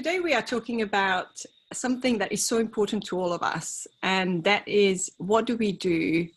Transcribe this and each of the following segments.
today we are talking about something that is so important to all of us, and that is, what do we do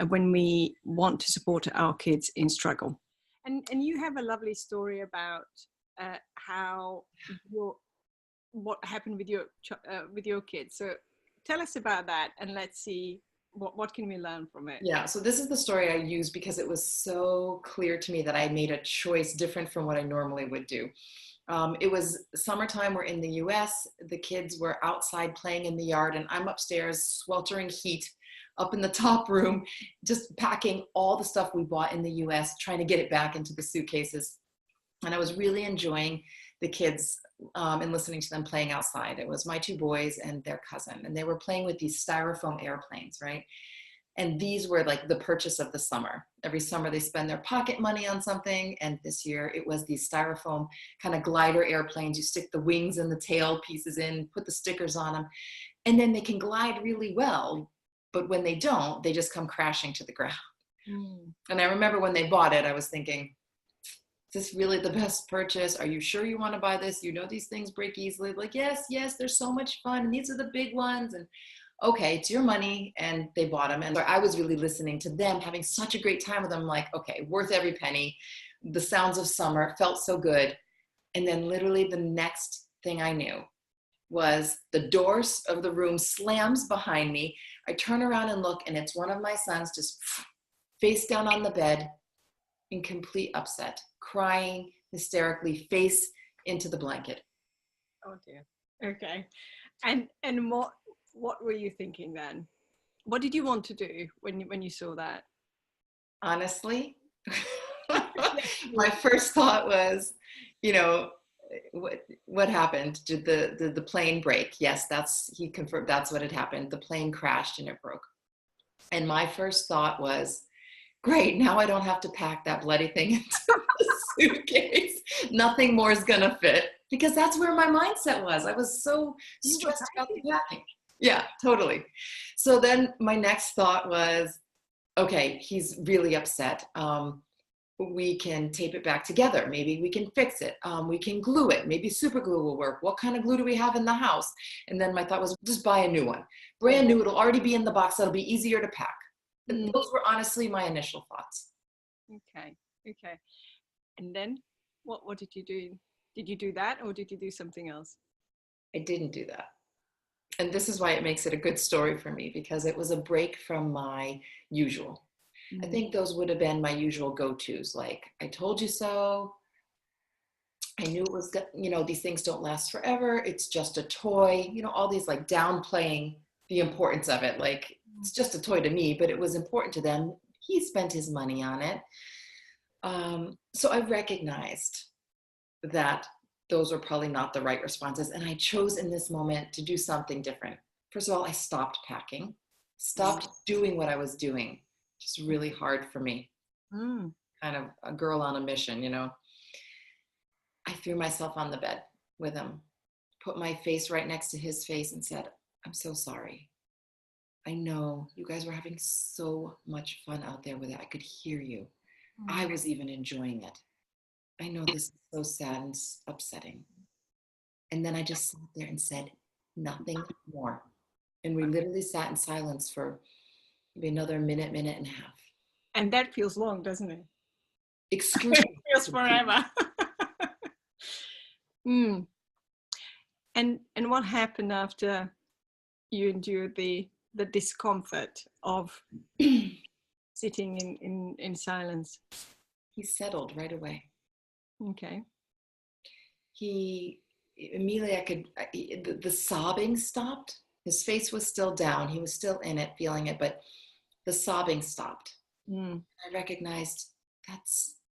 when we want to support our kids in struggle? And you have a lovely story about how what happened with your kids. So tell us about that, and let's see what can we learn from it. Yeah, so this is the story I used because it was so clear to me that I made a choice different from what I normally would do. It was summertime. We're in the US. The kids were outside playing in the yard, and I'm upstairs, sweltering heat, up in the top room, just packing all the stuff we bought in the US, trying to get it back into the suitcases. And I was really enjoying the kids and listening to them playing outside. It was my two boys and their cousin, and they were playing with these styrofoam airplanes, right? And these were like the purchase of the summer. Every summer they spend their pocket money on something. And this year it was these styrofoam kind of glider airplanes. You stick the wings and the tail pieces in, put the stickers on them, and then they can glide really well. But when they don't, they just come crashing to the ground. And I remember when they bought it, I was thinking, is this really the best purchase? Are you sure you want to buy this? You know, these things break easily. Like, yes, they're so much fun. And these are the big ones. And okay, it's your money. And they bought them. And I was really listening to them, having such a great time with them. Like, okay, worth every penny. The sounds of summer felt so good. And then literally the next thing I knew was the doors of the room slams behind me. I turn around and look, and it's one of my sons just face down on the bed in complete upset, crying hysterically, face into the blanket. Oh dear. Okay. And what were you thinking then? What did you want to do when you saw that? Honestly, my first thought was, you know, what happened? Did the plane break? Yes, he confirmed that's what had happened. The plane crashed and it broke. And my first thought was, great, now I don't have to pack that bloody thing into the suitcase. Nothing more is gonna fit, because that's where my mindset was. I was so stressed about the packing. Yeah, totally. So then my next thought was, okay, he's really upset. We can tape it back together. Maybe we can fix it. We can glue it. Maybe super glue will work. What kind of glue do we have in the house? And then my thought was, just buy a new one. Brand new, it'll already be in the box. That'll be easier to pack. Those were honestly my initial thoughts. Okay. And then what did you do? Did you do that, or did you do something else? I didn't do that. And this is why it makes it a good story for me, because it was a break from my usual. I think those would have been my usual go-tos, like, I told you so. I knew it was, you know, these things don't last forever. It's just a toy, you know, all these like downplaying the importance of it. Like, it's just a toy to me, but it was important to them. He spent his money on it. So I recognized that those were probably not the right responses. And I chose in this moment to do something different. First of all, I stopped packing, stopped doing what I was doing. Just really hard for me. Kind of a girl on a mission, you know. I threw myself on the bed with him, put my face right next to his face and said, I'm so sorry. I know you guys were having so much fun out there with it. I could hear you. I was even enjoying it. I know this is so sad and upsetting. And then I just sat there and said, nothing more. And we literally sat in silence for maybe another minute and a half. And that feels long, doesn't it? Extremely. It feels forever. And what happened after you endured the discomfort of sitting in silence? He settled right away. Okay. He immediately, the sobbing stopped. His face was still down. He was still in it, feeling it, but the sobbing stopped. I recognized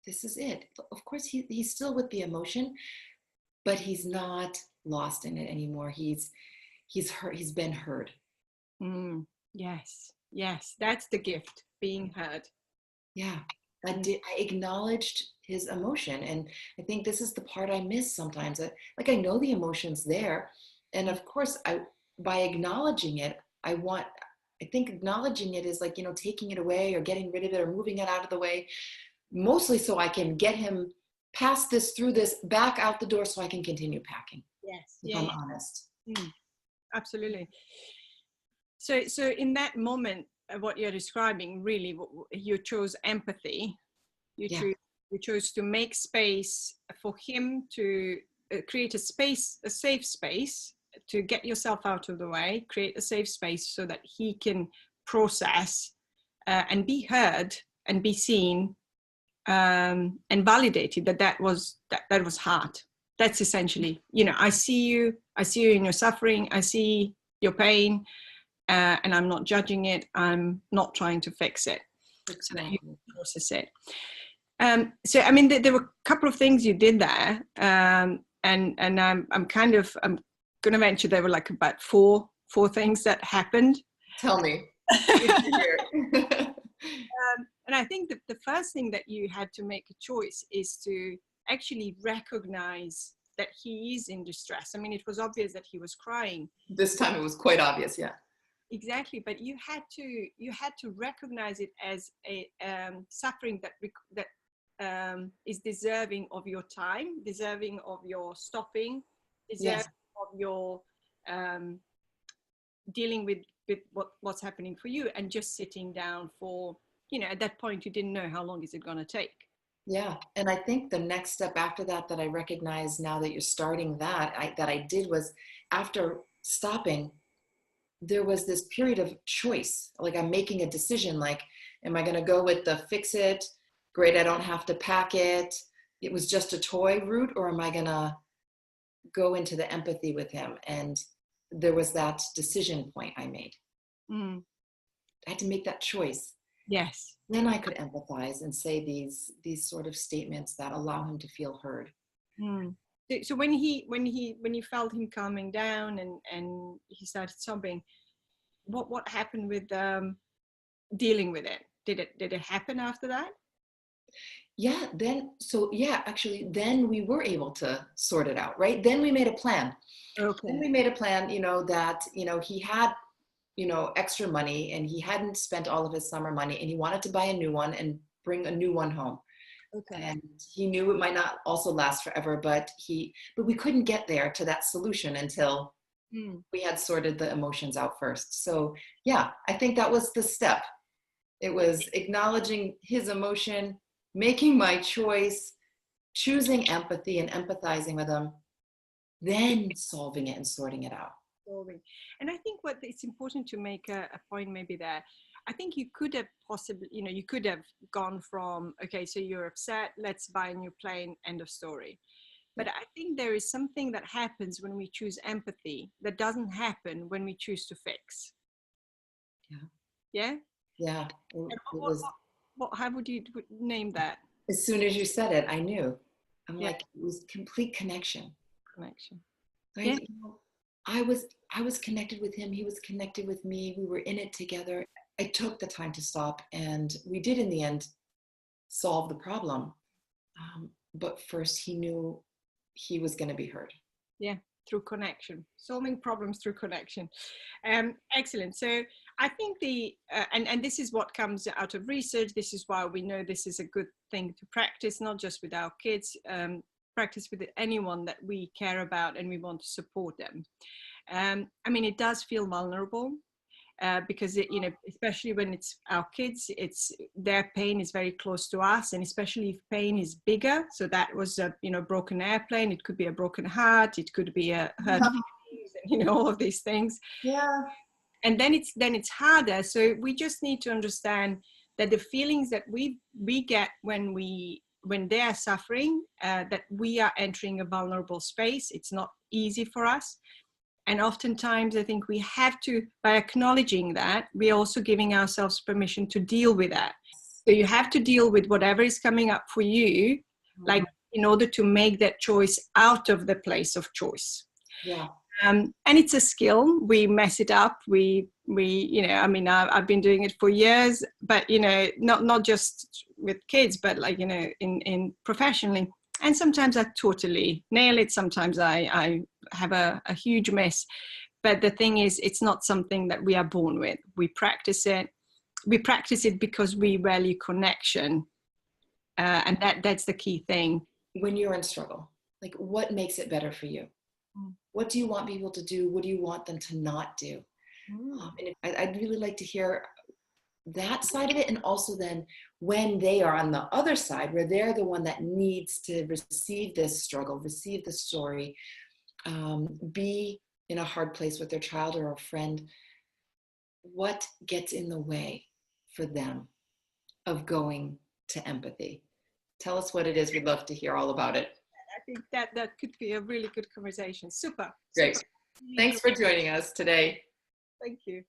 this is it. Of course, he's still with the emotion, but he's not lost in it anymore. He's heard. He's been heard. Yes, that's the gift, being heard. Yeah, I acknowledged his emotion, and I think this is the part I miss sometimes. Like, I know the emotion's there, and of course, by acknowledging it, I think acknowledging it is like, you know, taking it away or getting rid of it or moving it out of the way, mostly so I can get him past this, through this, back out the door so I can continue packing. Yes. if I'm honest. Mm, absolutely. So in that moment, what you're describing, really, you chose empathy. You Yeah. chose to make space for him to create a space, a safe space, to get yourself out of the way, create a safe space so that he can process and be heard and be seen, and validated that was hard. That's essentially, I see you in your suffering, I see your pain, and I'm not judging it, I'm not trying to fix it, so that you Exactly. can process it. So I mean, there were a couple of things you did there, and I'm going to venture there were like about four things that happened. Tell me. Good to hear. And I think that the first thing that you had to make a choice is to actually recognize that he is in distress. I mean, it was obvious that he was crying. This time it was quite obvious, yeah. Exactly, but you had to recognize it as a suffering that is deserving of your time, deserving of your stopping, deserving Yes. of your dealing with what's happening for you, and just sitting down for, at that point you didn't know how long is it going to take. Yeah. And I think the next step after that I recognize now that you're starting that I did was, after stopping, there was this period of choice. Like, I'm making a decision, like, am I going to go with the fix it, great, I don't have to pack it, it was just a toy route, or am I going to go into the empathy with him? And there was that decision point I made. Mm. I had to make that choice. Yes. Then I could empathize and say these sort of statements that allow him to feel heard. Mm. So when you felt him calming down and he started sobbing, what happened with dealing with it? Did it happen after that? Yeah, actually, then we were able to sort it out, right? Then we made a plan. Then Okay. we made a plan, that, he had, extra money, and he hadn't spent all of his summer money, and he wanted to buy a new one and bring a new one home. Okay. And he knew it might not also last forever, but we couldn't get there to that solution until we had sorted the emotions out first. So yeah, I think that was the step. It was acknowledging his emotion, making my choice, choosing empathy and empathizing with him, then solving it and sorting it out. And I think what it's important to make a point maybe there. I think you could have possibly, you could have gone from, okay, so you're upset, let's buy a new plane, end of story. But I think there is something that happens when we choose empathy that doesn't happen when we choose to fix. Yeah. Yeah? Yeah. It was, How would you name that? as soon as you said it, I knew. I'm Yeah. like, it was complete connection. Connection. Right? Yeah. I was connected with him. He was connected with me. We were in it together. I took the time to stop, and we did in the end solve the problem. But first, he knew he was going to be heard. Yeah, through connection, solving problems through connection. Excellent. So I think and this is what comes out of research. This is why we know this is a good thing to practice, not just with our kids, practice with anyone that we care about and we want to support them. I mean, it does feel vulnerable. Because especially when it's our kids, it's their pain is very close to us, and especially if pain is bigger. So that was a broken airplane. It could be a broken heart. It could be a hurt feelings, all of these things. Yeah. And then it's harder. So we just need to understand that the feelings that we get when they are suffering, that we are entering a vulnerable space. It's not easy for us. And oftentimes, I think we have to, by acknowledging that, we're also giving ourselves permission to deal with that. So you have to deal with whatever is coming up for you, like in order to make that choice out of the place of choice. Yeah. And it's a skill. We mess it up. I mean, I've been doing it for years, but, not just with kids, but like, in professionally. And sometimes I totally nail it. Sometimes I have a huge mess. But the thing is, it's not something that we are born with. We practice it. We practice it because we value connection. And that's the key thing. When you're in struggle, like, what makes it better for you? Mm. What do you want people to do? What do you want them to not do? I'd really like to hear that side of it. And also then when they are on the other side, where they're the one that needs to receive this struggle, receive the story, be in a hard place with their child or a friend, what gets in the way for them of going to empathy? Tell us what it is. We'd love to hear all about it. I think that could be a really good conversation. Super. Great. Thanks for joining us today. Thank you.